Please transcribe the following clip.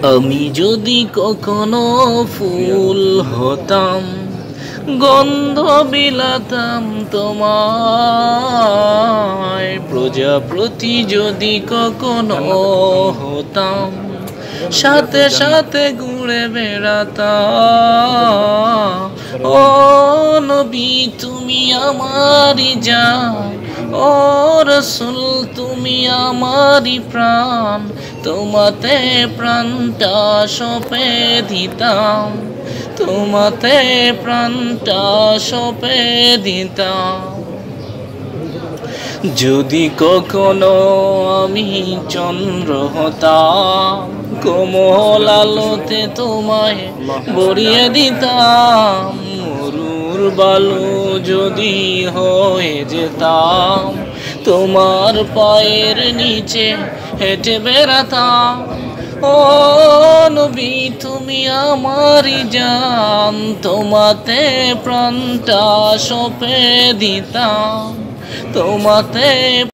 আমি যদি কখনো ফুল হতাম, গন্ধ বিলাতাম তোমায়। প্রজাপতি যদি কখনো হতাম, সাথে সাথে ঘুরে বেড়াতাম। ও নবী তুমি আমারি জান, ও রসুল তুমি আমারি প্রাণ। তোমাতে প্রাণটা সঁপে দিতাম, তোমাতে প্রাণটা সঁপে দিতাম। যদি কখনো আমি চন্দ্র হতাম, কোমল আলোতে তোমায় ভরিয়ে দিতাম। মরুর বালু যদি হয়ে যেতাম, তোমার পায়ের নিচে হেঁটে বেড়াতাম। ও নবী তুমি আমারি জান, তোমাতে প্রাণটা সঁপে দিতাম, তোমাতে